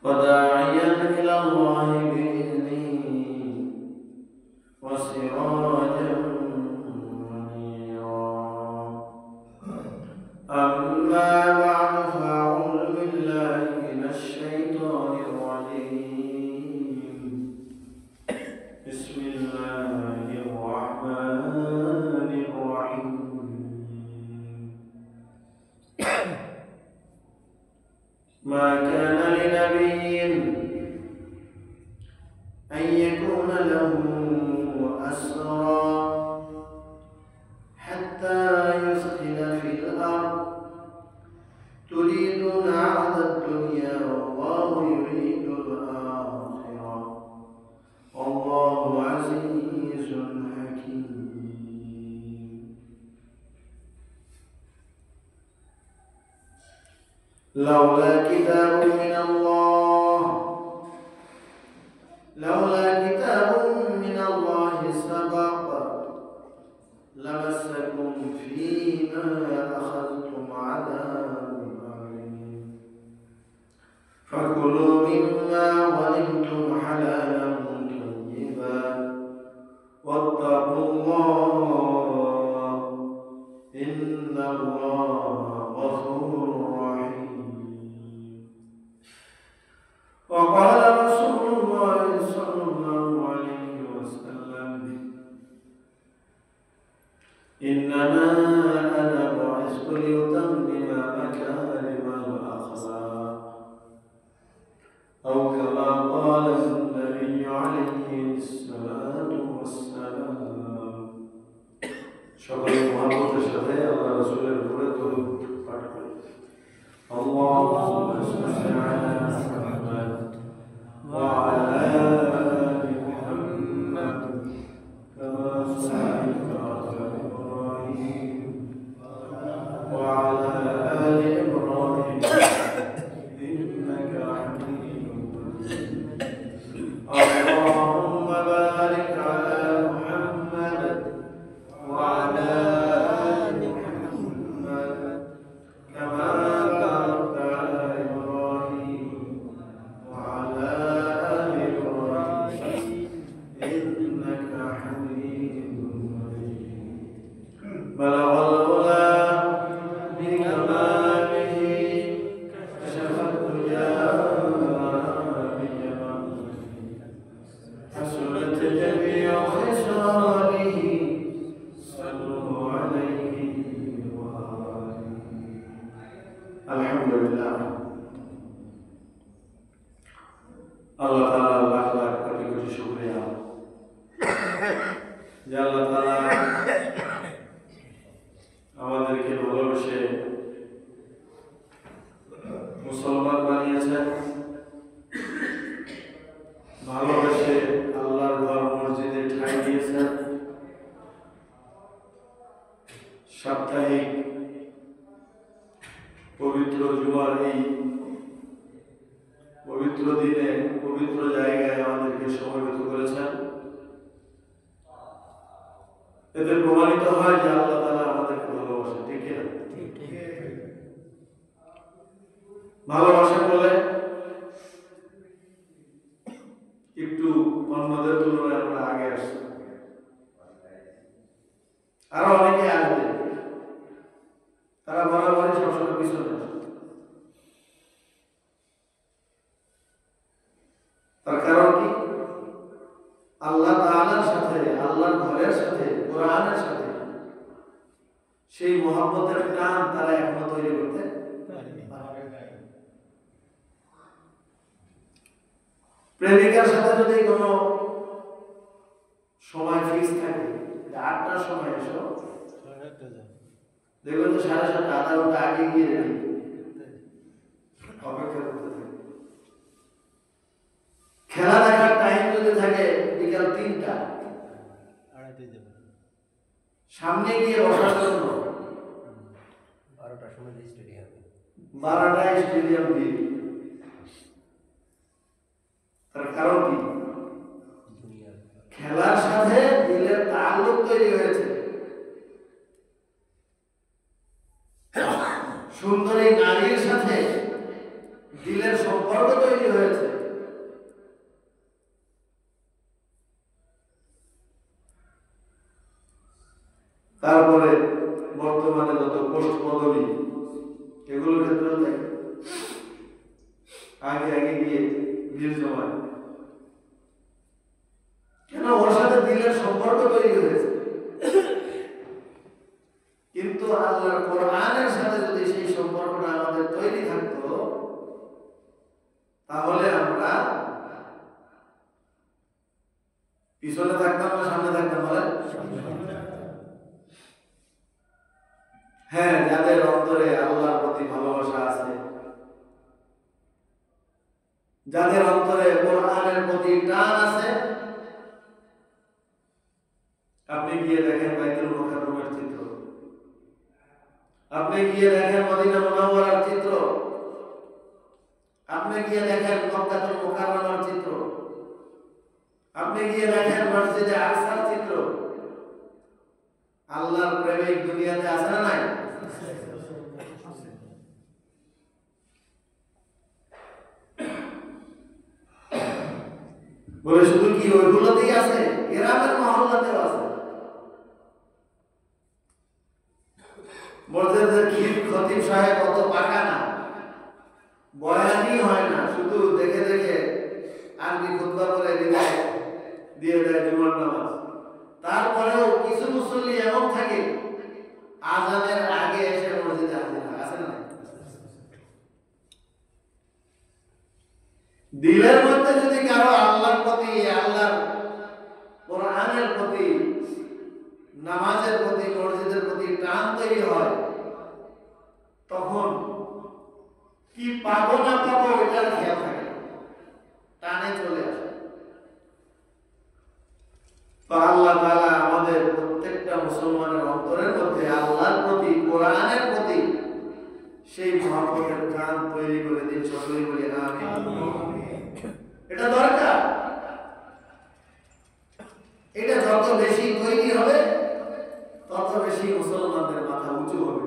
وداعيا إلى الله بإذنه وسراجا منيرا أما بعد فأعوذ بالله من الشيطان الرجيم بسم الله الرحمن الرحيم ما كان لنبي أن يكون له أسرى حتى يسخن في الأرض تريدون عرض الدنيا والله يريد الآخرة والله عزيز حكيم لولا كتاب من الله سبق لمسكم فيما أخذتم عذاب عليم فكلوا مما غنمتم حلالا طيبا واتقوا الله إن الله غفور رحيم وقال رسول الله صلى الله عليه وسلم إنما أنا بعثت لأتمم مكارم الأخلاق أو كما قال النبي عليه الصلاة والسلام সকলে মহব্বতের সাথে আল্লাহ রাসূলের উপরে দরুদ পাঠ করি আল্লাহুম্মা সাল্লি আলা মুহাম্মাদ ওয়া আলা আলি মুহাম্মাদ কামা সাল্লাইতা আলা ইব্রাহিম ওয়া আলা আলি ইব্রাহিম ইন্নাকা হামিদুম মাজিদ আল্লাহুম্মা বারিক আলা মুহাম্মাদ وعلى آل محمد كما باركت على إبراهيم وعلى آل إبراهيم إنك حميد مجيد بلغ العلا بكماله كشف الدجى بجماله حسنت جميع خصاله صلوا عليه وآله الحمد لله আল্লাহ তাআলা লাখ লাখ কোটি কোটি শুকরিয়া যে আল্লাহ তাআলা আমাদেরকে ভালোবেসে মুসলমান বানিয়েছেন ভালোবেসে আল্লাহর ঘর মসজিদে ঠাঁই দিয়েছেন সাপ্তাহিক পবিত্র জুমার এই পবিত্র দিনে পবিত্র জায়গায় আমাদেরকে সমবেত করেছেন এতে প্রমাণিত হয় যে আল্লাহ তাআলা আমাদেরকে ভালোবাসেন ঠিক না ভালোবাসেন বলে একটু অন্যদের তুলনায় আমরা আগে আসছি আরো অনেকে আসবে তারা বরাবরই সবসময় পিছনে তার কারণ কি আল্লাহ তাআলার সাথে আল্লাহর ঘরের সাথে কোরআনের সাথে সেই মহব্বতের টান তারা এখনো তৈরি করতে পারেনি প্রেমিকার সাথে যদি কোনো সময় ফিক্স থাকে 8টার সময় এসো দেখবেন তো 7:30 আধা ঘন্টা আগে গিয়ে রেডি অপেক্ষা করতে থাকে খেলা দেখার টাইম যদি থাকে বিকাল 3টা সামনে গিয়ে বসার জন্য 12টার সময় স্টেডিয়াম 12টায় স্টেডিয়াম ভিড় তার কারণ কি খেলার সাথে দিলের তাল্লুক তৈরি হয়েছে সুন্দরী নারীর সাথে দিলের সম্পর্ক তৈরি হয়েছে। তারপরে বর্তমানে যত পোস্ট পদবী এগুলোর ক্ষেত্রেও তাই, আগে আগে গিয়ে ভিড় জমায়। কেন? ওর সাথে দিলের সম্পর্ক তৈরি হয়েছে। কিন্তু আল্লাহর কোরআনের সাথে যদি সেই সম্পর্কটা আমাদের তৈরি থাকতো, তাহলে আমরা পিছনে থাকতাম না সামনে থাকতাম? বলেন। হ্যাঁ, যাদের অন্তরে আল্লাহর প্রতি ভালোবাসা আছে, যাদের অন্তরে কোরআনের প্রতি টান আছে, আপনি গিয়ে দেখেন বাইতুল মুকাররমের চিত্র, আপনি গিয়ে দেখেন মদিনা মুনাওয়ারার চিত্র, আপনি গিয়ে দেখেন মক্কাতুল মুকাররমার চিত্র, আপনি গিয়ে দেখেন মসজিদে আকসার চিত্র। আল্লাহর প্রেমিক দুনিয়াতে আছে না নাই? বলে শুধু কি ওইগুলোতেই আছে? গ্রামের মহল্লাতেও আছে। মসজিদের খতিব সাহেব অত পাকা না, বয়ানই হয় না, শুধু দেখে দেখে আরবি খুতবা করে বিদায় দিয়ে দেয় জুমার নামাজ। তারপরেও কিছু মুসল্লি এমন থাকে আজানের আগে এসে মসজিদে হাজির হয়, আছে না? দিলের মধ্যে যদি কারো আল্লাহর প্রতি, আল্লাহর কোরআনের প্রতি, নামাজের প্রতি, মসজিদের প্রতি টান তৈরি হয়, তখন কি পাবো না পাবো এটার খেয়াল থাকে, টানে চলে আসে। তো আল্লাহ তাআলা আমাদের প্রত্যেকটা মুসলমানের অন্তরের মধ্যে আল্লাহর প্রতি, কোরআনের প্রতি সেই মহব্বতের টান তৈরি করে দিন। সকলেই বলি আমিন। এটা দরকার। এটা যত বেশি তৈরি হবে, তত বেশি মুসলমানদের মাথা উঁচু হবে।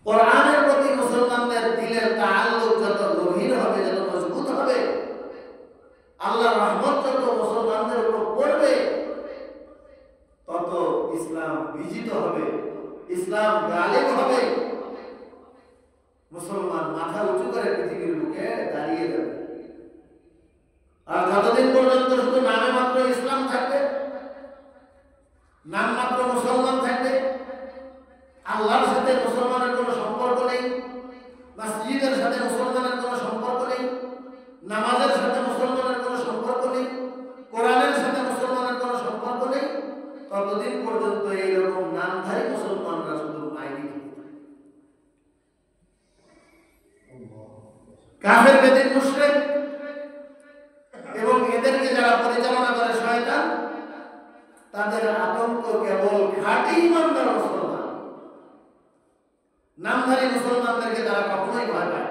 কোরআনের প্রতি মুসলমানদের দিলের তাআল্লুক যত গভীর হবে, যত মজবুত হবে, আল্লাহর রহমত যত মুসলমানদের উপর পড়বে, তত ইসলাম বিজিত হবে, ইসলাম গালিব হবে। মুসলমান মাথা উঁচু করে পৃথিবীর বুকে দাঁড়িয়ে যাবে। আর যতদিন পর্যন্ত শুধু নামে মাত্র ইসলাম থাকবে, নাম মাত্র মুসলমান থাকবে, আল্লাহর সাথে মুসলমানের কোনো সম্পর্ক নেই, মসজিদের সাথে মুসলমানের কোনো সম্পর্ক নেই, নামাজের সাথে মুসলমানের কোনো সম্পর্ক নেই, কোরআনের সাথে মুসলমানের কোনো সম্পর্ক নেই, ততদিন পর্যন্ত এইরকম নামধারী মুসলমানরা শুধু মাইনি কাফের, বেদিন, মুশরিক এবং এদেরকে যারা পরিচালনা করে শয়তান, তাদের আতঙ্ক কেবল খাঁটি ইমানদার মুসলমান। নামধারী মুসলমানদেরকে তারা কখনোই ভয় পায়,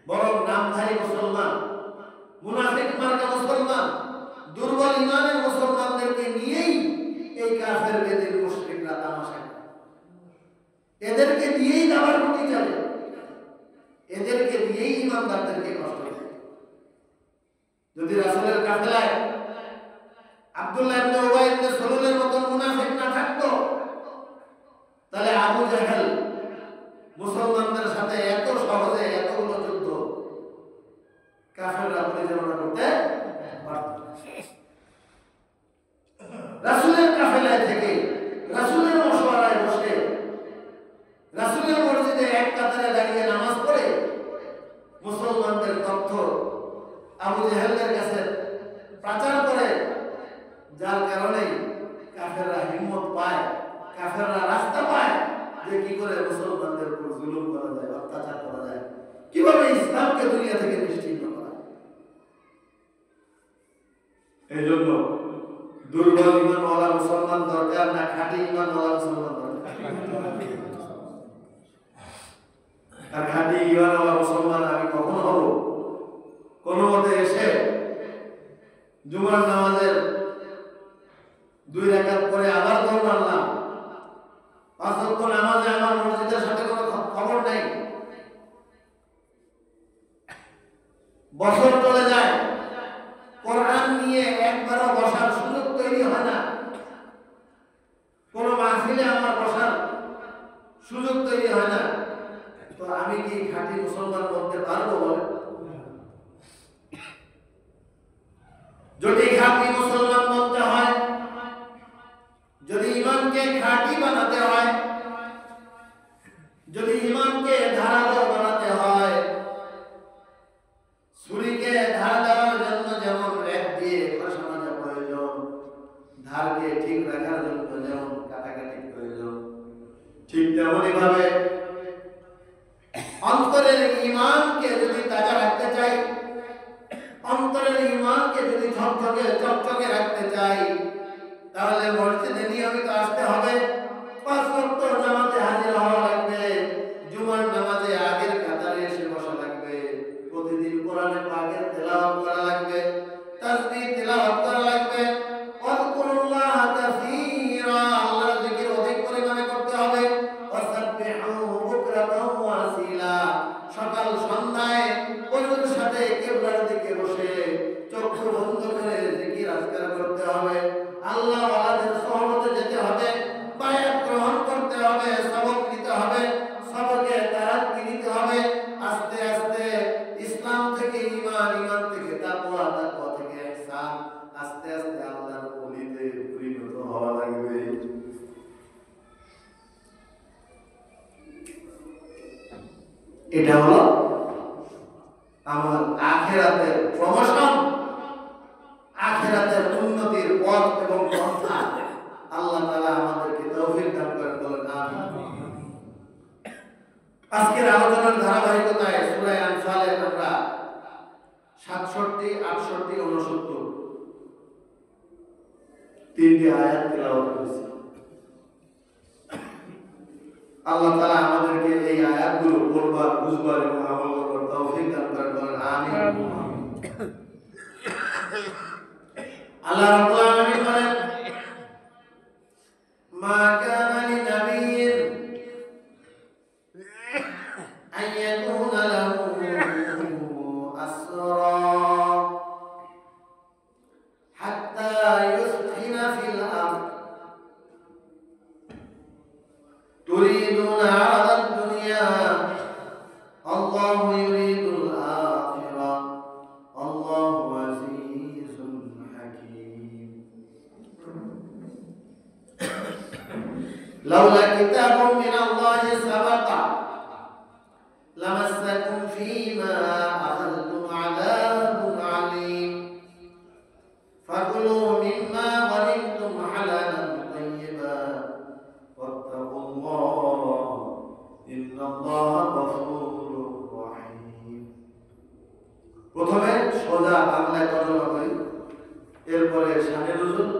বরং নামধারী মুসলমান, মুনাফিক মার্কা মুসলমান, দুর্বল ইমানের মুসলমানদেরকে নিয়েই এই কাফের, বেদিন, মুশরিকরা তামাশা করে। এদেরকে দিয়েই দাবার গুটি চলে, এদেরকে দিয়েই ইমানদারদেরকে কষ্ট দেয়। যদি রাসূলের কাফেলায় আব্দুল্লাহ ইবনে উবাই ইবনে সালুলের মতো মুনাফিক না থাকতো, তাহলে আবু জাহেল মুসলমানদের সাথে এত সহজে এতগুলো যুদ্ধ কাফেররা পরিচালনা করতে পারত। রাসূলের কাফেলায় থেকে, রাসূলের মশওয়ারায় বসে, রাসূলের মসজিদে এক কাতারে দাঁড়িয়ে নামাজ পড়ে মুসলমানদের তথ্য আবু জাহেলের কাছে প্রচার করে, যার কারণে কাফেররা হিম্মত পায়, কাফেররা রাস্তা পায় যে কি করে মুসলমানদের উপর জুলুম করা যায়, অত্যাচার করা যায়, কিভাবে ইসলামকে দুনিয়া থেকে নিশ্চিহ্ন করা যায়। এই জন্য দুর্বল ইমানওয়ালা মুসলমান দরকার না খাঁটি ইমানওয়ালা মুসলমান দরকার? আর খাঁটি ইমানওয়ালা মুসলমান আমি কখন হব? কোন মতে এসে জুমার নামাজের 2 রাকাত পরে আবার দৌড় মারলাম, পাঁচ ওয়াক্ত নামাজে আমার মসজিদের সাথে কোনো খবর নাই, বছর চলে যায়, কোরআন নিয়ে একবারও বসার সুযোগ তৈরি হয় না, কোনো মাহফিলে আমার বসার সুযোগ তৈরি হয় না, তো আমি কি খাঁটি মুসলমান বলতে পারবো? বলে, যদি খাঁটি মুসলমান বলতে হয়, যদি ইমানকে খাঁটি বানাতে হয়, যদি ইমানকে ধারালো বানাতে হয়, ছুরিকে ধার দেওয়ার জন্য যেমন রেখ দিয়ে খসানো প্রয়োজন, ধারকে ঠিক রাখার জন্য যেমন কাটাকাটি প্রয়োজন, ঠিক তেমনি ভাবে অন্তরের ঈমানকে যদি তাজা রাখতে চাই, অন্তরের ঈমানকে যদি চকচকে রাখতে চাই, তাহলে মসজিদে নিয়মিত আসতে হবে, পাঁচ ওয়াক্ত নামাজে হাজির হওয়া লাগবে, জুমার নামাজে আগের কাতারে এসে বসা লাগবে, প্রতিদিন কোরআনে পাকের তেলাওয়াত করা লাগবে, তাসবিহ তেলাওয়াত করা লাগবে, ওয়াজকুরুল্লাহ কাসীরা, আল্লাহর জিকির অধিক পরিমাণে করতে হবে, ওয়াসাব্বিহুহু বুকরাতাও ওয়া আসীলা, সকাল সন্ধ্যায় ওজুর সাথে কিবলার দিকে বসে চক্ষু বন্ধ করে জিকির আজকার করতে হবে, আল্লাহ ওয়ালাদের সহবতে যেতে হবে, বায়াত গ্রহণ করতে হবে, সবক নিতে হবে, সবকে তারাক্কি নিতে হবে, আস্তে আস্তে ইসলাম থেকে ঈমান, ঈমান থেকে তাকওয়া, তাকওয়া থেকে ইহসান, আস্তে আস্তে আল্লাহর ওলিতে পরিণত হওয়া লাগবে। এটা হলো আমার আখিরাতের প্রমোশন, আখিরাতের উন্নতির পথ এবং পন্থা। আল্লাহ তাআলা আমাদেরকে তৌফিক দান করেন, বলেন আমিন। আজকের আলোচনার ধারাবাহিকতায় সূরা আনফালের আমরা 67, 68, 69 তিনটি আয়াত তেলাওয়াত করেছি। আল্লাহ তাআলা আমাদেরকে এই আয়াতগুলো পড়বার, বুঝবার এবং আমল করবার তৌফিক দান করেন, বলেন আমিন। আল্লাহ রাব্বুল আলামিন বলেন, মা কানা লিনাবিয়্যিন আন ইয়াকুনা লাহু আসরা হাত্তা ইউসখিনা ফিল আরদ তুরিদুনা আরাদাদ দুনিয়া আল্লাহু ইউরিদুল আখিরা আল্লাহু আজিজুন হাকীম। লাউলা কিতাবুম মিনাল্লাহি সাবাকা লামাসসাকুম ফীমা আখাযতুম আযাবুন আলীম ফাকুলু মিম্মা গনিমতুম হালালান তাইয়্যিবা ওয়াত্তাকুল্লাহ ইন্নাল্লাহা গফুরুর রহিম। প্রথমে সোজা বাংলায় তর্জমা করি, এরপরে শানে নুজুল,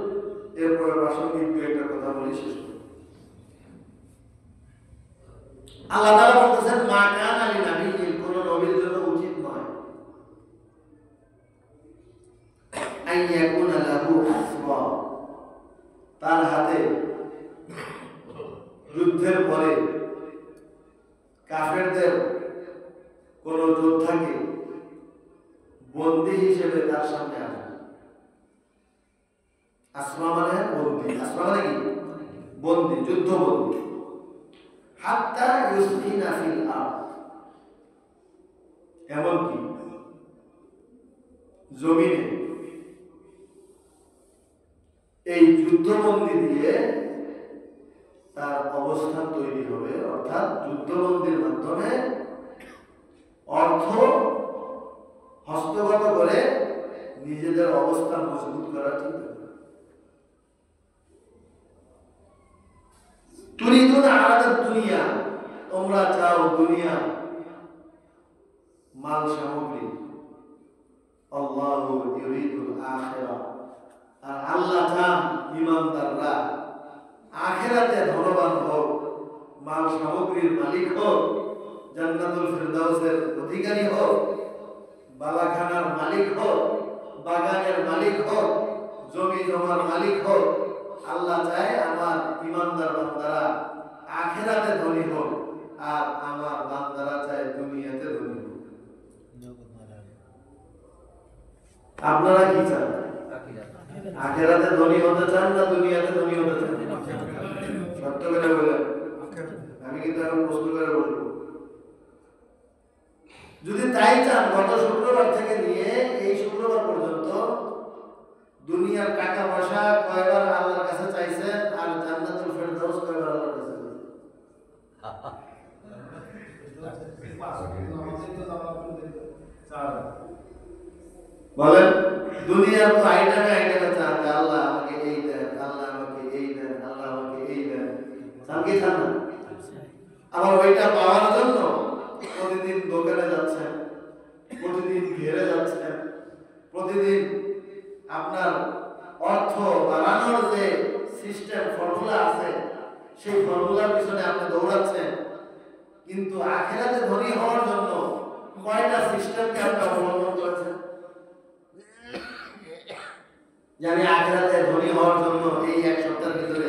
এরপরে প্রাসঙ্গিক দুই একটা কথা বলি, শেষ করি। আল্লাহ তাআলা বলতেছেন, মা কানা লিনাবিয়্যিন, কোন নবীর জন্য উচিত নয়, আন ইয়াকুনা লাহু আসরা, তার হাতে যুদ্ধের পরে কাফেরদের কোন যোদ্ধাকে বন্দী হিসেবে তার সামনে আসবে। আসরা মানে বন্দী, আসরা মানে কি? বন্দী, যুদ্ধবন্দী। হাত্তা ইউসখিনা ফিল আরদ, এমনকি জমিনে এই যুদ্ধবন্দী দিয়ে তার অবস্থান তৈরি হবে, অর্থাৎ যুদ্ধবন্দির মাধ্যমে অর্থ হস্তগত করে নিজেদের অবস্থান মজবুত করার চিন্তা করে। তুরিদুনা আরাদাদ দুনিয়া, তোমরা চাও দুনিয়া, মাল সামগ্রী, আল্লাহু ইউরিদুল আখিরা, আর আল্লাহ চান ঈমানদাররা আখিরাতে ধনবান হোক, মাল সামগ্রীর মালিক হোক, জান্নাতুল ফিরদাউসের অধিকারী হোক, বালাখানার মালিক হোক, বাগানের মালিক হোক, জমি জমার মালিক হোক। আল্লাহ চায় আমার ঈমানদার বান্দারা আখিরাতে ধনী হতে চান না দুনিয়াতে ধনী হতে চান? সত্য করে বলেন। আমি কিন্তু এখন প্রশ্ন করে বলবো, যদি তাই চান গত শুক্রবার থেকে নিয়ে এই শুক্রবার পর্যন্ত দুনিয়ার টাকা পয়সা কয়বার আল্লাহর কাছে চাইছেন আর জান্নাতুল ফেরদাউস কয়বার আল্লাহর কাছে বলেন? দুনিয়ার তো আইটেমে চান, আল্লাহ আমাকে এই দেন, আল্লাহ আমাকে এই দেন, আল্লাহ আমাকে এই দেন, চান কি চান না? আবার ওইটা পাওয়ার জন্য প্রতিদিন দোকানে যাচ্ছেন, প্রতিদিন ঘেরে যাচ্ছেন, প্রতিদিন আপনার অর্থ বাড়ানোর যে সিস্টেম ফর্মুলা আছে সেই ফর্মুলার পিছনে আপনি দৌড়াচ্ছেন, কিন্তু আখিরাতে ধনী হওয়ার জন্য কয়টা সিস্টেমকে আপনি অবলম্বন করেছেন? জানি আখিরাতে ধনী হওয়ার জন্য এই এক সপ্তাহের ভিতরে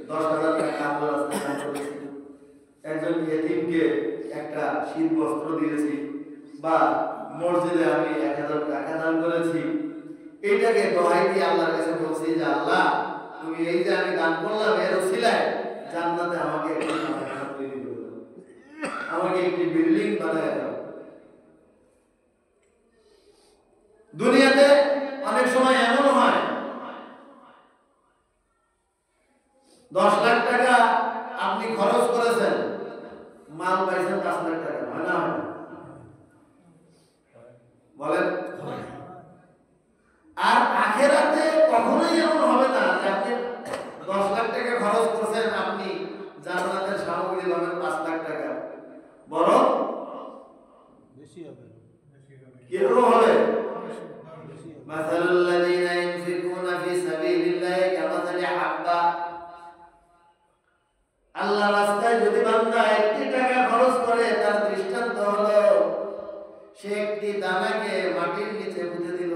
10,000 টাকা আল্লাহর রাস্তায় দান করেছি, একজন ইয়েতিমকে একটা শীত বস্ত্র দিয়েছি, বা মসজিদে আমি 1000 টাকা দান করেছি। এইটাকে দোহাই দিয়ে আল্লাহর কাছে বলছি যে আল্লাহ তুমি এই যে আমি দান করলাম এর ওসিলায় জান্নাতে আমাকে একটা বাসা তৈরি করে দাও, আমাকে একটি বিল্ডিং বানিয়ে দাও। দুনিয়াতে অনেক সময় এমন হয় 10 লাখ টাকা আপনি খরচ করেছেন, মাল পাইছেন 5 লাখ টাকা, হয় না? বলেন। আর আখিরাতে কখনোই এমন হবে না যে আপনি 10 লাখ টাকা খরচ করছেন, আপনি জান্নাতের সামগ্রী পাবেন 5 লাখ টাকা, বরং বেশি হবে। কিরকম হবে? মাসালুল লাযিনা ইনফিকুনা ফি সাবিলিল্লাহি কামাসালি হাব্বা, আল্লাহর রাস্তায় যদি বান্দা একটি টাকা খরচ করে তার দৃষ্টান্ত হলো সে একটি দানাকে মাটির নিচে পুঁতে দিল।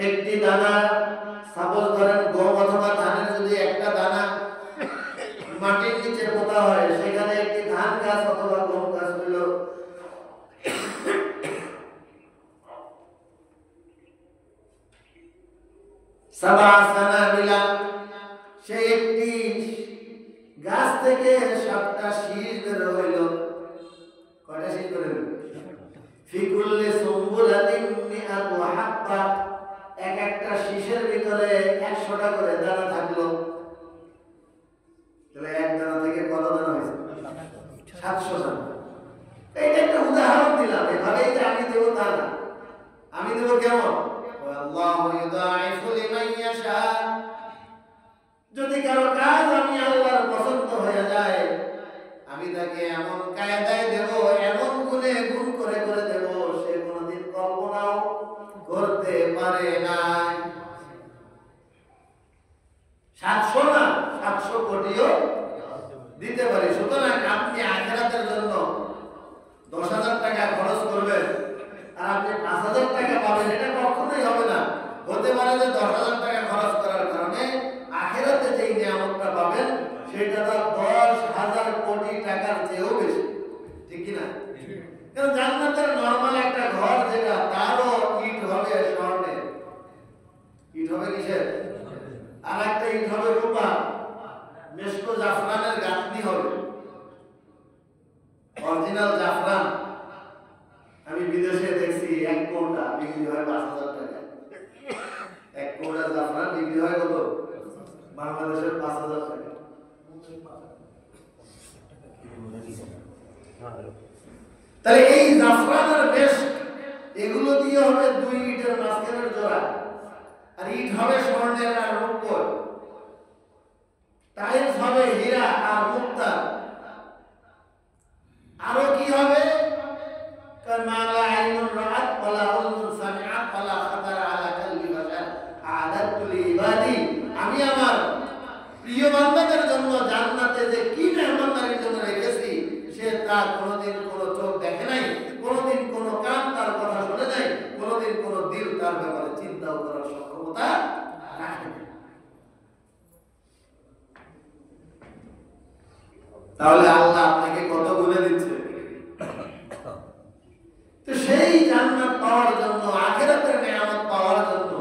একটি দানা, সাপোজ ধরেন গম অথবা ধানের যদি একটা দানা মাটির নিচে পোতা হয়, সেখানে একটি ধান গাছ অথবা গম গাছ হইল। সাবা সানাবিলা, সে একটি গাছ থেকে 7টা শীষ বের হইল। কয়টা শীষ বের হইল? ফি কুল্লি সুম্বুলাতিন মিআতু হাব্বা, এক একটা শীষের ভিতরে 100টা করে দানা থাকলো। তাহলে এক দানা থেকে কত দানা হয়েছে? 700 দানা। এইটা একটা উদাহরণ দিলাম, এভাবেই যে আমি দেব তা না। আমি দেব কেমন? আল্লাহু ইউদাইফু লিমান ইয়াশা, যদি কারো কাজ আমি আল্লাহর পছন্দ হয়ে যায় আমি তাকে এমন কায়দায় দেব, এমন গুণে গুণ করে করে দেব সে কোনোদিন কল্পনাও করতে পারে না। 700 না 700 কোটিও দিতে পারে। সুতরাং আপনি আখিরাতের জন্য 10,000 টাকা খরচ করবেন আর আপনি 5,000 টাকা পাবেন, এটা কখনোই হবে না। হতে পারে যে 10,000 টাকা খরচ করার কারণে আখিরাতে যেই নিয়ামতটা পাবেন সেটা তো 10,000 কোটি টাকার চেয়েও বেশি, ঠিক কি না? কারণ জান্নাতের নরমাল একটা ঘর যেটা, তারও ইট হবে স্বর্ণের, ইট হবে কিসের? আর একটা ইট হবে রূপা, মেশকো জাফরানের গাঁথনি হবে, অরিজিনাল জাফরান। আমি বিদেশে দেখছি 1 কৌটা বিক্রি হয় 5,000 টাকা। 1 কৌটা জাফরান বিক্রি হয় কত? বাংলাদেশের 5,000 টাকা। তাহলে এই জাফরান আর মেশক এগুলো দিয়ে হবে 2 ইটের মাঝখানের জোড়া, আর ইট হবে স্বর্ণের আর রূপোর, টাইলস হবে হীরা আর মুক্তা। আরো কি হবে? কামা লা আইনুন রাআত ওয়ালা উযুন সামিআত ওয়ালা খাতারা আলা কলবি বাশার আ'দাতু লিইবাদি, আমি আমার প্রিয় বান্দাদের জন্য জান্নাতে যে কি মেহমানদারির জন্য রেখেছি সে তা কোনোদিন কোনো চোখ দেখে নাই, কোনোদিন কোনো কান তার কথা শুনে নাই, কোনোদিন কোনো দিল তার ব্যাপারে চিন্তাও করার সক্ষমতা রাখে না। তাহলে আল্লাহ আপনাকে কত গুণে দিচ্ছে। তো সেই জান্নাত পাওয়ার জন্য, আখিরাতের নিয়ামত পাওয়ার জন্য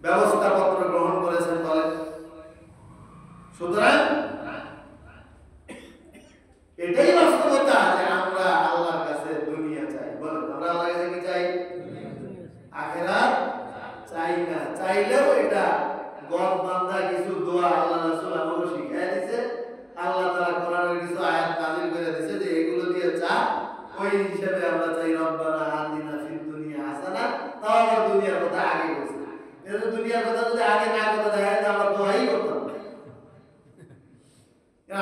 ব্যবস্থাপত্র গ্রহণ করেছেন বলেন। সুতরাং এটাই বাস্তবতা যে আমরা আল্লাহর কাছে দুনিয়া চাই। বলেন আমরা আল্লাহর কাছে কি চাই? আখিরাত চাই না। চাইলেও এটা গদ বান্দা কিছু দোয়া আল্লাহ রাসূল আমাকে শিখিয়ে দিয়েছে। আল্লাহ তাআলা কোরআনের কিছু আয়াত নাযিল করে দিয়েছে যে এগুলো দিয়ে চা, ওই হিসেবে আমরা চাই রব্বানা আতিনা ফিদ দুনিয়া হাসানা। তাও আবার দুনিয়ার কথা আগে বলছে। এর দুনিয়ার কথা যদি আগে না কথা দেখা যায় আমরা দোয়াই করতাম না।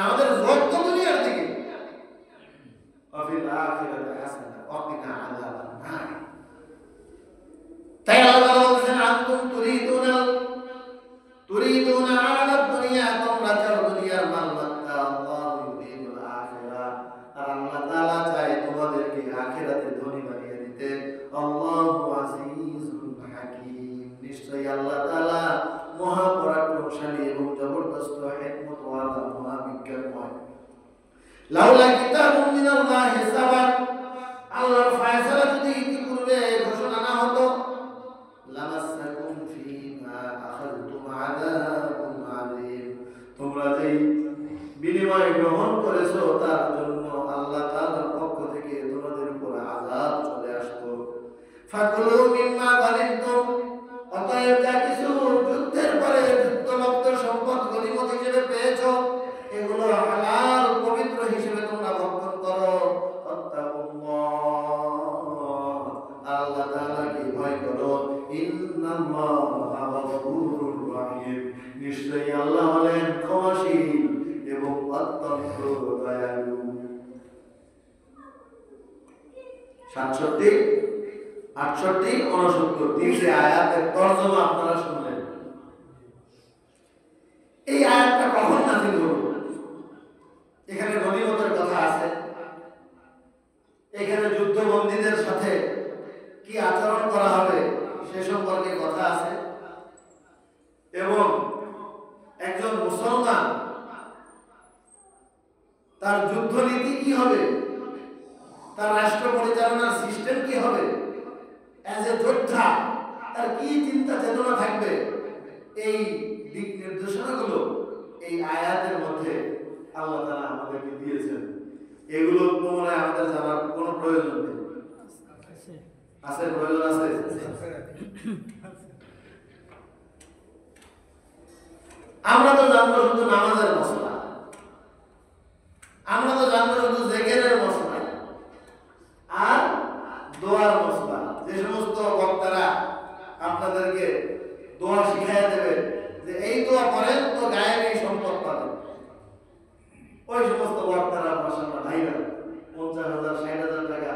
আমাদের জোর তো দুনিয়ার দিকে। ওয়াফিল আখিরাতি হাসানা ওয়া কিনা আযাবান নার। তাই আল্লাহ বলেন আনতুম তুরিদুনা আলা দুনিয়া, তোমরা চাও দুনিয়ার মালমাত্তা, আল্লাহু ইউরিদুল আখিরাহ, আর আল্লাহ তাআলা চায় তোমাদেরকে আখিরাতে ধনী বানিয়ে দিতে। আল্লাহু আজিজুল হাকীম, নিশ্চয়ই আল্লাহ তাআলা মহা পরাক্রমশালী এবং জবরদস্ত হিকমত ওয়ালা মহা বিজ্ঞানময়। লাউলা কিতাবুম মিনাল্লাহি সাবাক, আল্লাহর ফয়সালা যদি ইতিপূর্বে ঘোষণা না হতো, লামাসসাকুম ফীমা আখাযতুম আযাবুন আযীম, তোমরা যেই বিনিময় গ্রহণ করেছো তার জন্য আল্লাহ তাআলার পক্ষ থেকে তোমাদের উপর আযাব চলে আসতো। ফাকুলু মিম্মা গানিমতুম, অতএব যা কিছু যুদ্ধের পরে যুদ্ধলব্ধ সম্পদ গনিমত হিসেবে পেয়েছো, এগুলো হালাল পবিত্র হিসেবে তোমরা ভক্ষণ করো। আল্লাহ তাআলাকে ভয় করো। ইন্নাল্লাহা গফুরুর রহিম, নিশ্চয়ই আল্লাহ হলেন ক্ষমাশীল এবং অত্যন্ত দয়ালু। 67, 68, 69 তিনটে আয়াতের তরজমা আপনারা শুনলেন। এই আয়াতটা কখন নাযিল হলো? এখানে গনিমতের কথা আছে, এখানে যুদ্ধবন্দীদের সাথে কি আচরণ করা হবে সে সম্পর্কে কথা আছে, এবং একজন মুসলমান তার যুদ্ধনীতি কি হবে, তার রাষ্ট্র পরিচালনার সিস্টেম কি হবে, এজ এ যোদ্ধা তার কি চিন্তা চেতনা থাকবে, এই দিক নির্দেশনাগুলো এই আয়াতের মধ্যে আল্লাহ তাআলা আমাদেরকে দিয়েছেন। এগুলো তোমরা আমাদের জানার কোনো প্রয়োজন নেই। আছে প্রয়োজন আছে? আমরা তো জানবো শুধু নামাজের মশলা, আমরা তো জানবো শুধু জিকিরের মশলা আর দোয়ার মশলা। যে সমস্ত বক্তারা আপনাদেরকে দোয়া শিখাইয়া দেবে যে এই দোয়া করেন তো গায়েবী সম্পদ পাবেন, ওই সমস্ত বক্তারা মাশাআল্লাহ ভাইরা 50,000 60,000 টাকা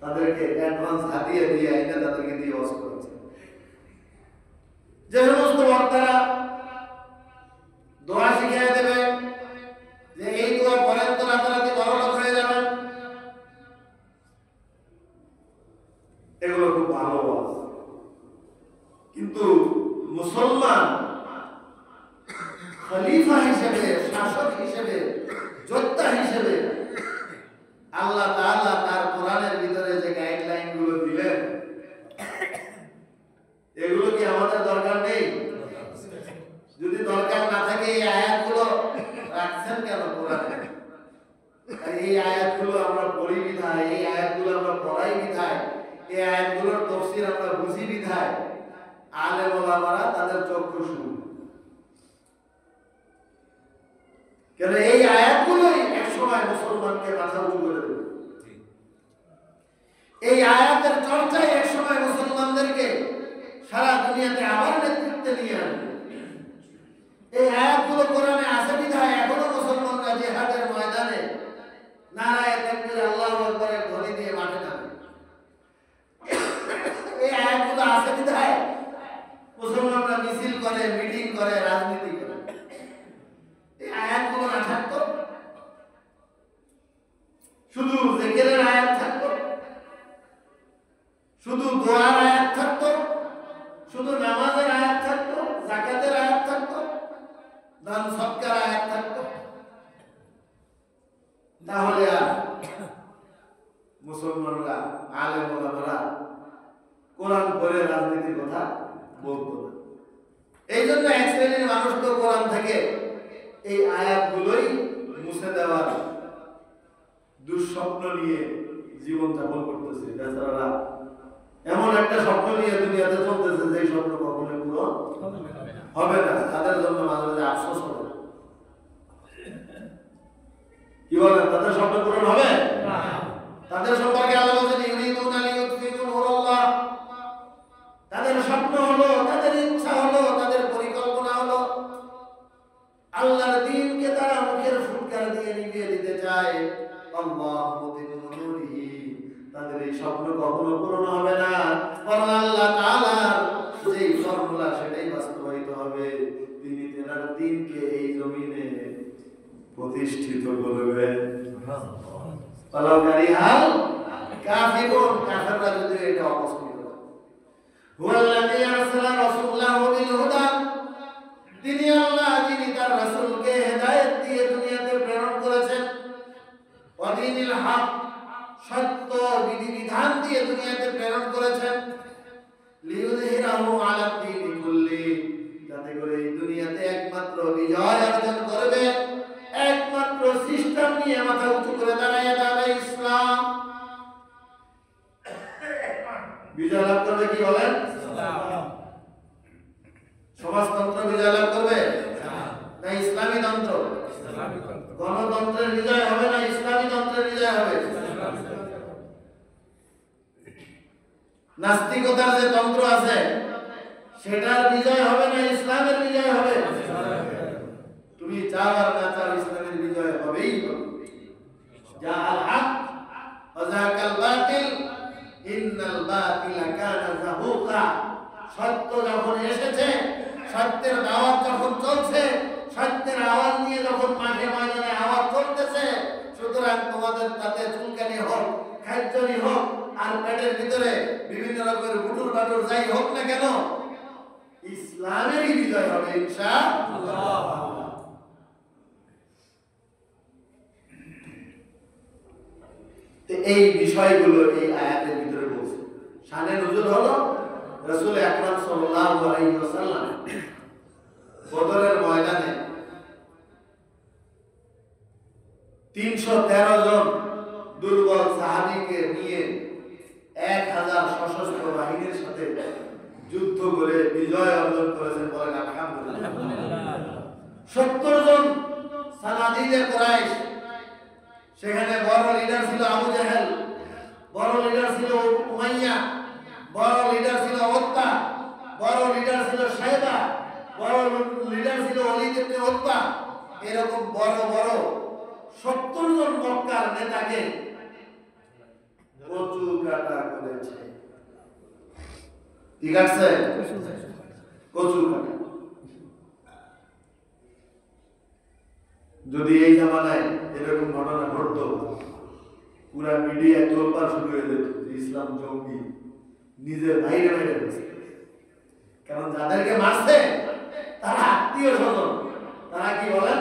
তাদেরকে অ্যাডভান্স হাতিয়ে দিয়ে এটা তাদেরকে দিয়ে ওয়াজ করেছে। যে সমস্ত বক্তারা দোয়া শিখিয়ে দেবে যে এই দোয়া করেন তো রাতারাতি বড়লোক হয়ে যাবেন, এগুলো খুব ভালো ওয়াজ। কিন্তু মুসলমান খলিফা হিসেবে, শাসক হিসেবে, যোদ্ধা হিসেবে আল্লাহ তাআলা তার কোরআনের ভিতরে যে গাইডলাইন গুলো দিলেন, এগুলো কি আমাদের দরকার নেই? যদি দরকার না থাকে এই আয়াতগুলো রাখছেন কেন কোরআনে? এই আয়াতগুলো আমরা পড়ি বিধায়, এই আয়াতগুলো আমরা পড়াই বিধায়, এই আয়াতগুলোর তাফসীর আমরা বুঝি বিধায় আলেম ওলামারা তাদের চক্ষু শুরু। কেন এই আয়াতগুলোই একসময় মুসলমানকে মাথা উঁচু করে দেবে। এই আয়াতের চর্চাই একসময় মুসলমানদেরকে সারা দুনিয়াতে আবার নেতৃত্বে নিয়ে আনবে। এই আয়াতগুলো কোরআনে আছে বিধায় এখনো মুসলমানরা জিহাদের ময়দানে নারায়ে তাকবীর আল্লাহু আকবারের ধ্বনি দিয়ে মাঠে নামে। এই আয়াতগুলো আছে বিধায় মুসলমানরা মিছিল করে, মিটিং করে, রাজনীতি করে। এই আয়াতগুলো না থাকতো, শুধু জিকিরের আয়াত থাকতো, শুধু দোয়ার আয়াত থাকতো, শুধু নামাজের আয়াত থাকতো, যাকাতের আয়াত থাকতো, দান সদকার আয়াত থাকতো, তাহলে আর মুসলমানরা আলেম ওলামারা কোরআন পড়ে রাজনীতির কথা বলতো না। এই জন্য এক শ্রেণীর মানুষ তো কোরআন থেকে এই আয়াতগুলোই মুছে দেওয়ার দুঃস্বপ্ন নিয়ে জীবন যাপন করতেছে। বেচারারা এমন একটা স্বপ্ন নিয়ে দুনিয়াতে চলতেছে যে স্বপ্ন কখনো পূরণ হবে না। তাদের জন্য মাঝে মাঝে আফসোস হবে। কি বলেন, তাদের স্বপ্ন পূরণ হবে না? তাদের সম্পর্কে আল্লাহ বলেন ইউরিদুনা লিইউতফিউ নূরাল্লাহ, তাদের স্বপ্ন হলো, তাদের ইচ্ছা হলো, তাদের পরিকল্পনা হলো আল্লাহর দ্বীনকে তারা মুখের ফুৎকার দিয়ে নিভিয়ে দিতে চায়। আল্লাহু মুতিমু নূরিহি, তাদের এই স্বপ্ন কখনো পূরণ হবে না। বরং আল্লাহ তাআলার যে ফর্মুলা সেটাই বাস্তবায়িত হবে। তিনি তার দ্বীনকে এই জমিনে প্রতিষ্ঠিত করবেন। আল্লাহ কারিহাল কাফিরুন, কাফেররা যদি এটা অপছন্দ করে। হুয়াল্লাযী আরসালা রাসূলাহু বিল হুদা, তিনি আল্লাহ যিনি তার রাসূলকে হেদায়েত দিয়ে দুনিয়াতে প্রেরণ করেছেন। ওয়া দীনিল হক, সত্য বিধিবিধান দিয়ে দুনিয়াতে প্রেরণ করেছেন। লিইউযহিরাহু আলা দ্বীনি কুল্লি, যাতে করে এই দুনিয়াতে একমাত্র বিজয় অর্জন করবে, একমাত্র সিস্টেম নিয়ে মাথা উঁচু করে দাঁড়ায় যাবে ইসলাম। বিজয় লাভ করবে কি বলেন? ইসলাম। সমাজতন্ত্র বিজয় লাভ করবে না ইসলামী তন্ত্র? গণতন্ত্রের বিজয় হবে না ইসলামী তন্ত্রের বিজয় হবে? নাস্তিকতার যে তন্ত্র আছে সেটার বিজয় হবে না ইসলামের বিজয় হবে? তুমি চাও আর না চাও ইসলামের বিজয় হবেই হবে। জাআল হক ওয়া যাকাল বাতিল ইন্নাল বাতিলা কানা যাহুকা, সত্য যখন এসেছে, সত্যের দাওয়াত যখন চলছে, সত্যের আওয়াজ নিয়ে যখন মাঠে ময়দানে আওয়াজ চলতেছে, সুতরাং তোমাদের তাতে চুলকানি হোক, খাদ্যনি হোক, আর পেটের ভিতরে বিভিন্ন রকমের গুটুর বাটুর যাই হোক না কেন, ইসলামেরই বিজয় হবে ইনশাআল্লাহ। এই বিষয়গুলো এই আয়াতের ভিতরে বলছে। শানে নুজুল হলো রাসূল আকরাম সাল্লাল্লাহু আলাইহি ওয়াসাল্লাম বদরের ময়দানে 313 জন দুর্বল সাহাবীকে নিয়ে 1000 সশস্ত্র বাহিনীর সাথে যুদ্ধ করে বিজয় অর্জন করেছেন। বলেন আলহামদুলিল্লাহ। 70 জন সানাদিদে কুরাইশ, সেখানে বড় লিডার ছিল আবু জাহেল, বড় লিডার ছিল উমাইয়া, বড় লিডার ছিল উতবা, বড় লিডার ছিল শাইবা, বড় লিডার ছিল ওলীদ ইবনে উতবা। এরকম বড় বড় 70 জন মক্কার নেতাকে কচু কাটা করেছে। ঠিক আছে, কচু কাটা। যদি এই জামানায় এরকম ঘটনা ঘটতো, পুরা মিডিয়া তোলপাড় শুরু হয়ে যেত যে ইসলাম জঙ্গি, নিজের বাইরে বাইরে গেছে। কারণ যাদেরকে মারছে তারা আত্মীয় স্বজন। তারা কি বলেন?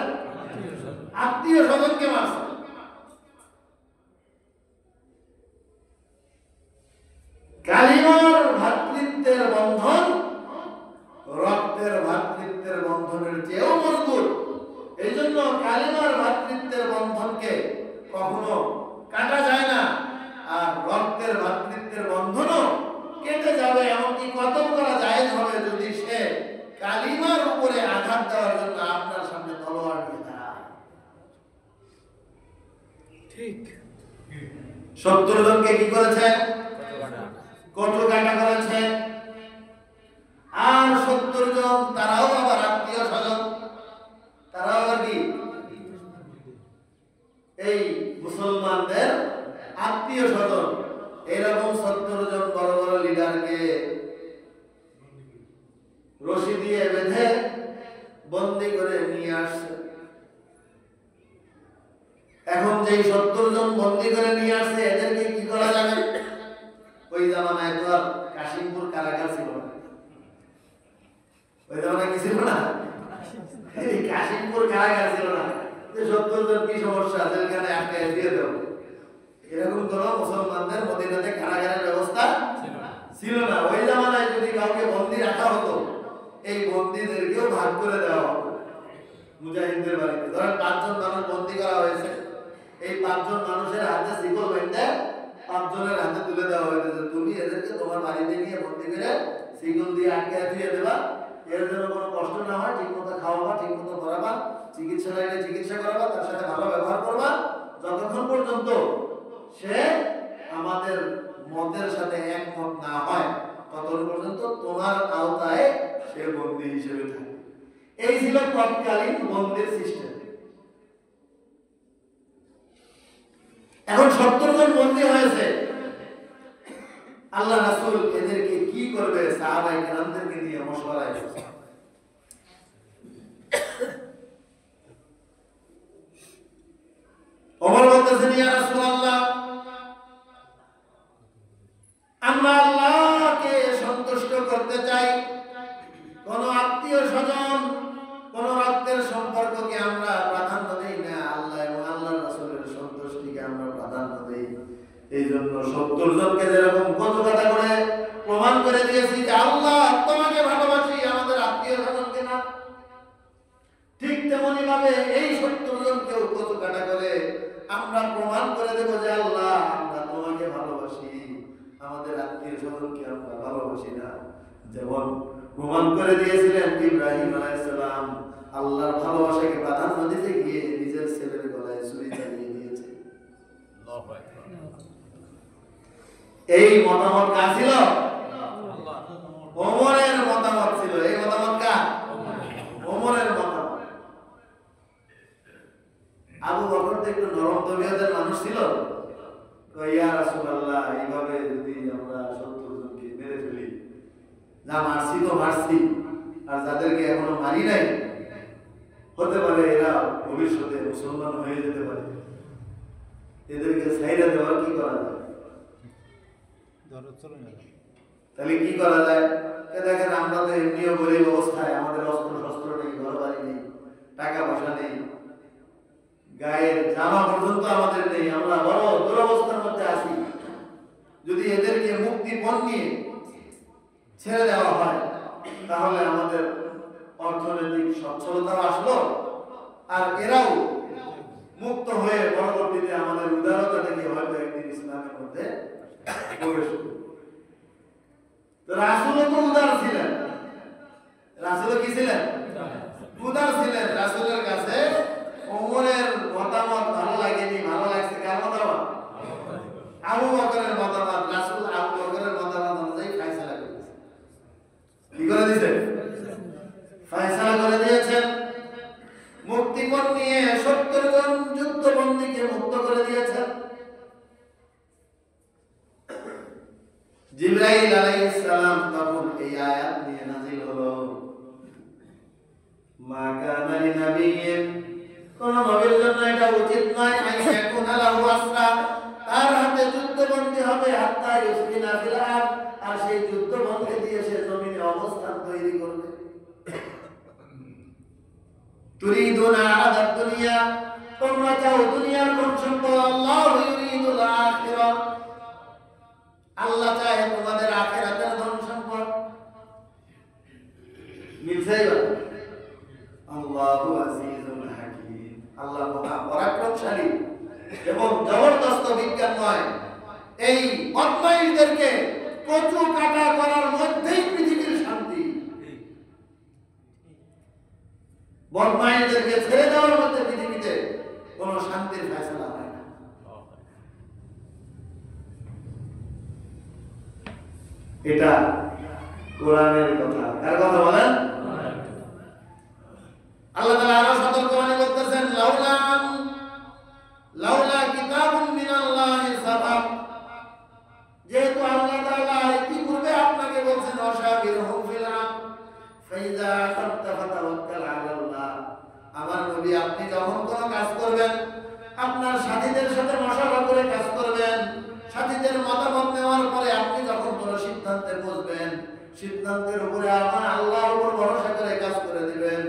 আত্মীয় স্বজনকে মারছে। কালিমার ভ্রাতৃত্বের বন্ধন রক্তের ভ্রাতৃত্বের বন্ধনের চেয়েও মজবুত। এই জন্য কালিমার ভ্রাতৃত্বের বন্ধনকে কখনো কাটা যায় না, আর রক্তের ভ্রাতৃত্বের বন্ধনও কেটে যাবে, এমনকি কতল করা জায়েজ হবে যদি সে কালিমার উপরে আঘাত দেওয়ার জন্য আপনার সামনে তলোয়ার নিয়ে দাঁড়ায়। ঠিক 70 জনকে কি করেছে? কঠোর কাটা করেছে। আর 70 জন তারাও আবার আত্মীয় স্বজন, তারাও আবার কি এই মুসলমানদের আত্মীয় স্বজন। এরকম 70 জন বড় বড় লিডারকে রশি দিয়ে বেঁধে বন্দী করে নিয়ে আসছে। এখন যেই 70 জন বন্দী করে নিয়ে আসছে, এদেরকে কি করা যাবে? ওই জামানায় তো আর কাশিমপুর কারাগার ছিল না। ওই জামানায় কি ছিল না? এই কাশিমপুর কারাগার ছিল না যে 70 জন কি সমস্যা, জেলখানায় আটকে দিয়ে দেব, এরকম কোন মুসলমানদের মদিনাতে কারাগারের ব্যবস্থা ছিল না। ওই জামানায় যদি কাউকে বন্দী রাখা হতো, এই বন্দীদের ভাগ করে দেওয়া হবে মুজাহিদদের বাড়িতে। ধরেন 5 জন মানুষ বন্দী করা হয়েছে, এই 5 জন মানুষের হাতে শিকল বেঁধে 5 জনের হাতে তুলে দেওয়া হয়েছে যে তুমি এদেরকে তোমার বাড়িতে নিয়ে বন্দী করে শিকল দিয়ে আটকে দিয়ে দেবা, এর জন্য কোনো কষ্ট না হয়, ঠিক মতো খাওয়াবা, ঠিক মতো পড়াবা, চিকিৎসালয়ে চিকিৎসা করাবা, তার সাথে ভালো ব্যবহার করবা, যতক্ষণ পর্যন্ত সে আমাদের মতের সাথে একমত না হয় ততক্ষণ পর্যন্ত তোমার আওতায় সে বন্দী হিসেবে থাকে। এই ছিল তৎকালীন বন্দির সিস্টেম। এখন 70 জন বন্দী হয়েছে, আল্লাহ রাসূল এদেরকে কি করবে সাহাবায়ে কেরামদেরকে নিয়ে মশওয়ারায় বসে। ওমর বলতেছেন, ইয়া রাসূলুল্লাহ, আমরা আল্লাহকে সন্তুষ্ট করতে চাই, কোন আত্মীয় স্বজন কোন রক্তের সম্পর্ককে আমরা প্রাধান্য দেই না, আল্লাহ এবং আল্লাহর রাসূলের সন্তুষ্টিকে আমরা প্রাধান্য দেই। এই জন্য 70 জনকে যেরকম কচুকাটা করে প্রমাণ করে দিয়েছি যে আল্লাহ তোমাকে ভালোবাসি, আমাদের আত্মীয় স্বজনকে না, ঠিক তেমনি ভাবে এই 70 জনকেও কচুকাটা করে আমরা প্রমাণ করে দেব যে আল্লাহ আমরা তোমাকে ভালোবাসি, আমাদের আত্মীয় স্বজনকে আমরা ভালোবাসি না। যেমন প্রমাণ করে দিয়েছিলেন ইব্রাহিম আলাইহিস সালাম আল্লাহর ভালোবাসাকে প্রাধান্য দিতে গিয়ে নিজের ছেলের গলায় ছুরি চালিয়ে দিয়েছে। আল্লাহু আকবার। এই মতামত কার ছিল? আল্লাহ। ওমরের মতামত ছিল। এই মতামত কার? ওমরের মতামত। আবু বকর তো একটু নরম তবিয়তের মানুষ ছিল, তো ইয়া রাসূলুল্লাহ এইভাবে যদি আমরা 70 জনকে মেরে ফেলি, যা মারছি তো মারছি, আর যাদেরকে এখনো মারি নাই হতে পারে এরা ভবিষ্যতে মুসলমান হয়ে যেতে পারে, এদেরকে ছাইরা দেওয়ার কি করা যায়? তাহলে কি করা যায়? দেখেন আমরা তো এমনিও গরিব অবস্থায়, আমাদের অস্ত্র শস্ত্র নেই, ঘর বাড়ি নেই, টাকা পয়সা নেই, গায়ের জামা পর্যন্ত আমাদের নেই, আমরা বড় দুরবস্থার মধ্যে আছি। যদি এদেরকে মুক্তিপণ নিয়ে ছেড়ে দেওয়া হয় তাহলে আমাদের অর্থনৈতিক সচ্ছলতা আসলো, আর এরাও মুক্ত হয়ে পরবর্তীতে আমাদের উদারতা থেকে হয়তো একদিন ইসলামের মধ্যে প্রবেশ করবে। তো রাসূলও তো উদার ছিলেন, রাসূলও কি ছিলেন? উদার ছিলেন। রাসূলের কাছে ওমরের মতামত ভালো লাগেনি, ভালো লাগছে কার মতামত? আবু বকরের মতামত। রাসূল আবু বকরের মতামত অনুযায়ী ফয়সালা করেছেন। কি করে দিয়েছেন? ফয়সালা করে দিয়েছেন। মুক্তিপণ নিয়ে 70 জন যুদ্ধবন্দীকে মুক্ত করে দিয়েছেন। জিবরাইল আলাইহিস সালাম তখন এই আয়াত নিয়ে নাযিল হলো, মা কানা লিনাবিয়্যিন, কোন নবীর জন্য এটা উচিত নয় আইয়াকুনা লাহু আসরা, তার হাতে যুদ্ধবন্দী হবে হাত্তা ইউসকিনা ফিল আরদ, আর সেই যুদ্ধবন্দী দিয়ে সে জমিনে অবস্থান তৈরি করবে। তুরিদুনা আরাদাত দুনিয়া, তোমরা চাও দুনিয়ার ধন সম্পদ, আল্লাহু ইউরিদুল আখিরাহ, আল্লাহ চায় তোমাদের আখিরাতের ধন সম্পদ। মিলছে? আল্লাহু আজিজুল হাকীম, আল্লাহ মহা পরাক্রমশালী এবং জবরদস্ত বিজ্ঞানময়। এই বদমাইশদেরকে কচু কাটা করার মধ্যেই পৃথিবীর শান্তি, বদমাইশদেরকে ছেড়ে দেওয়ার মধ্যে পৃথিবীতে কোনো শান্তির ফয়সালা হয় না। এটা কোরআনের কথা। কার কথা বলেন? আল্লাহ তাআলা আরো সতর্কবাণী করতেছেন, লাউলা কিতাবুন মিনাল্লাহি সাবাক, যেহেতু আল্লাহ তাআলা ইতিপূর্বে আপনাকে বলছেন ওয়াশাবিরহুম ফিল আমর ফাইযা আসাবতা ফাতাওয়াক্কাল আলাল্লাহ, আমার নবী আপনি যখন কোনো কাজ করবেন আপনার সাথীদের সাথে মশাওয়ারা করে কাজ করবেন, সাথীদের মতামত নেওয়ার পরে আপনি যখন কোনো সিদ্ধান্তে পৌঁছবেন, সিদ্ধান্তের উপরে আমার আল্লাহর উপর ভরসা করে কাজ করে দিবেন,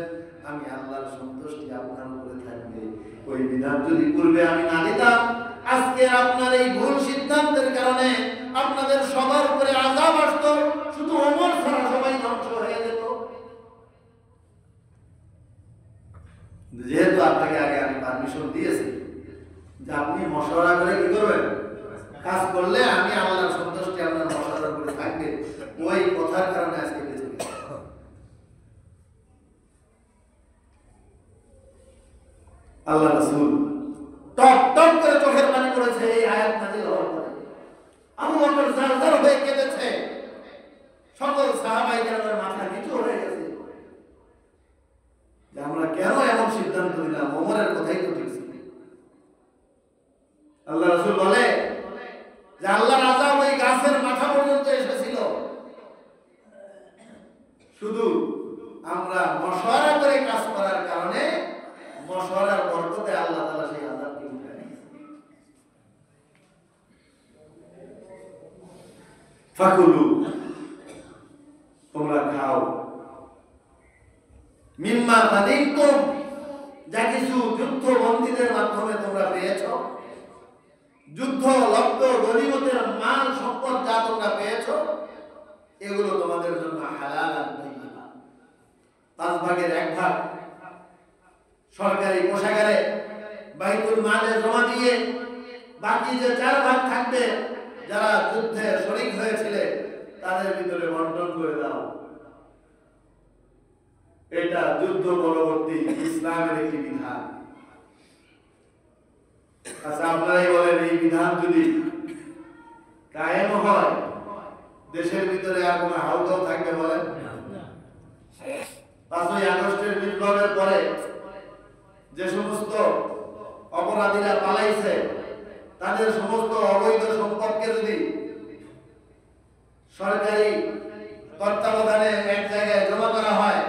আমি আল্লাহর সন্তুষ্টি আপনার উপরে থাকবে। ওই বিধান যদি পূর্বে আমি না দিতাম, আজকে আপনার এই ভুল সিদ্ধান্তের কারণে আপনাদের সবার উপরে আযাব আসতো, শুধু ওমর ছাড়া সবাই ধ্বংস হয়ে যেত। যেহেতু আপনাকে আগে আমি পারমিশন দিয়েছি যে আপনি মশওয়ারা করে কি করবেন, কাজ করলে আমি আল্লাহর সন্তুষ্টি আপনার মশওয়ারার উপরে থাকবে, ওই কথার কারণে আজকে বেঁচে গেছি। আল্লাহ রাসূল টপ টপ করে চোখের পানি পড়েছে এই আয়াত নাযিল হওয়ার পরে। আবু বকর জারজার হয়ে কেঁদেছে, সকল সাহাবায়ে কেরামের মাথা নিচু হয়ে গেছে যে আমরা কেন এমন সিদ্ধান্ত নিলাম, ওমরের কথাই তো ঠিক ছিল। আল্লাহ রাসূল বলে যে আল্লাহর আযাব ওই গাছের মাথা পর্যন্ত এসেছিল, শুধু আমরা মশওয়ারা করে কাজ করার কারণে মশওয়ারার বরকতে আল্লাহ তাআলা সেই আযাবকে উঠায় নিয়েছেন। ফাকুলু, তোমরা খাও, মিম্মা গানিমতুম, যা কিছু যুদ্ধ বন্দীদের মাধ্যমে তোমরা পেয়েছো, যুদ্ধ লব্ধ গনিমতের মাল সম্পদ যা তোমরা পেয়েছো, এগুলো তোমাদের জন্য হালাল আর তাইয়্যিবা। 5 ভাগের 1 ভাগ সরকারি কোষাগারে বাইতুল মালে জমা দিয়ে বাকি যে 4 ভাগ থাকবে যারা যুদ্ধে শরীক হয়েছিল তাদের ভিতরে বন্টন করে দাও। এটা যুদ্ধ পরবর্তী ইসলামের একটি বিধান। আচ্ছা, আপনারাই বলেন এই বিধান যদি কায়েম হয় দেশের ভিতরে আর কোনো হাউদাও থাকবে বলেন? 5ই আগস্টের বিপ্লবের পরে যে সমস্ত অপরাধীরা পালাইছে তাদের সমস্ত অবৈধ সম্পদকে যদি সরকারি তত্ত্বাবধানে এক জায়গায় জমা করা হয়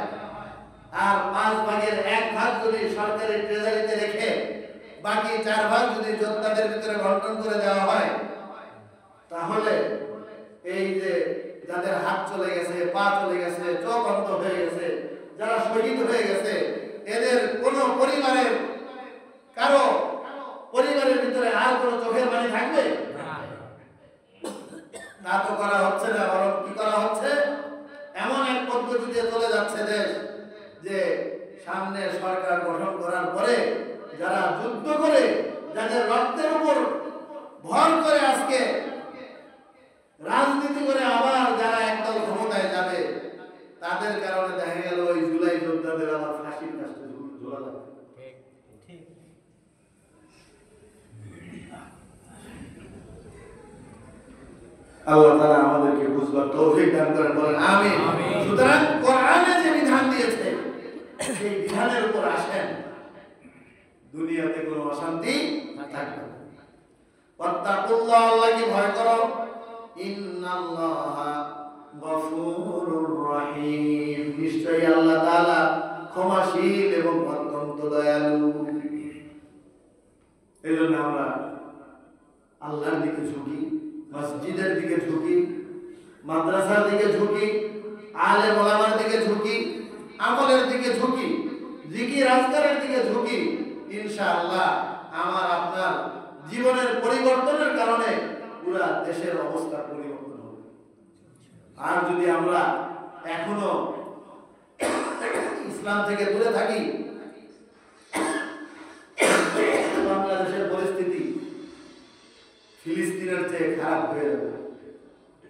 আর 5 ভাগের 1 ভাগ যদি সরকারি ট্রেজারিতে রেখে বাকি 4 ভাগ যদি যোদ্ধাদের ভিতরে বন্টন করে দেওয়া হয়, তাহলে এই যে যাদের হাত চলে গেছে, পা চলে গেছে, চোখ অন্ধ হয়ে গেছে, যারা শহীদ হয়ে গেছে, এদের কোন পরিবারের কারো পরিবারের ভিতরে আর কোন চোখের পানি থাকবে তা তো করা হচ্ছে না। বরং কি করা হচ্ছে, এমন এক পদ্ধতিতে চলে যাচ্ছে দেশ যে সামনে সরকার গঠন করার পরে যারা যুদ্ধ করে, যাদের রক্তের উপর ভর করে আজকে রাজনীতি করে আবার যারা একদল ক্ষমতায় যাবে, তাদের কারণে দেখা গেল ওই জুলাই যোদ্ধাদের আবার ফাঁসির কাছে ঝোলা লাগবে। আল্লাহ তাআলা আমাদেরকে বুঝবার তৌফিক দান করেন, বলেন আমিন। সুতরাং কোরআনে যে বিধান দিয়েছে সেই বিধানের উপর আসেন, দুনিয়াতে কোনো অশান্তি থাকবে না। ওয়াত্তাকুল্লাহ, আল্লাহকে ভয় করো, ইন্নাল্লাহা গফুরুর রহিম, নিশ্চয়ই আল্লাহ তাআলা ক্ষমাশীল এবং অত্যন্ত দয়ালু। এজন্য আমরা আল্লাহর দিকে ঝুঁকি, মসজিদের দিকে ঝুঁকি, মাদ্রাসার দিকে ঝুঁকি, আলেম ওলামার দিকে ঝুঁকি, আমলের দিকে ঝুঁকি, জিকির আজকারের দিকে ঝুঁকি। ইনশাআল্লাহ আমার আপনার জীবনের পরিবর্তনের কারণে পুরা দেশের অবস্থা পরিবর্তন হবে। আর যদি আমরা এখনো ইসলাম থেকে দূরে থাকি, বাংলাদেশের পরিস্থিতি ফিলিস্তিনের চেয়ে খারাপ হয়ে যাবে,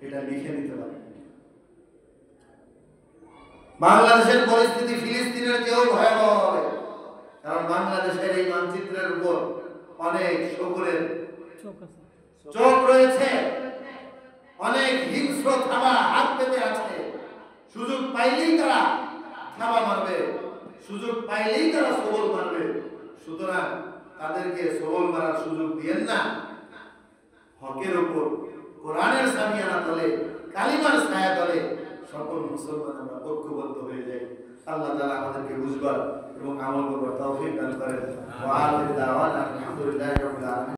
এটা লিখে নিতে পারে। বাংলাদেশের পরিস্থিতি ফিলিস্তিনের চেয়েও ভয়াবহ হবে, কারণ বাংলাদেশের এই মানচিত্রের উপর অনেক শকুরের চোখ রয়েছে, অনেক হিংস্র থাবা হাত পেতে আছে। সুযোগ পাইলেই তারা থাবা মারবে, সুযোগ পাইলেই তারা সবল মারবে। সুতরাং তাদেরকে সবল মারার সুযোগ দিয়েন না। হকের উপর কোরআনের সামিয়ানা তলে, কালিমার ছায়া তলে সকল মুসলমান আমরা ঐক্যবদ্ধ হয়ে যাই। আল্লাহ তাআলা আমাদেরকে বুঝবার এবং আমল করবার তৌফিক দান করেন। ওয়া আখিরু দাওয়ানা আলহামদুলিল্লাহি রাব্বিল আলামিন।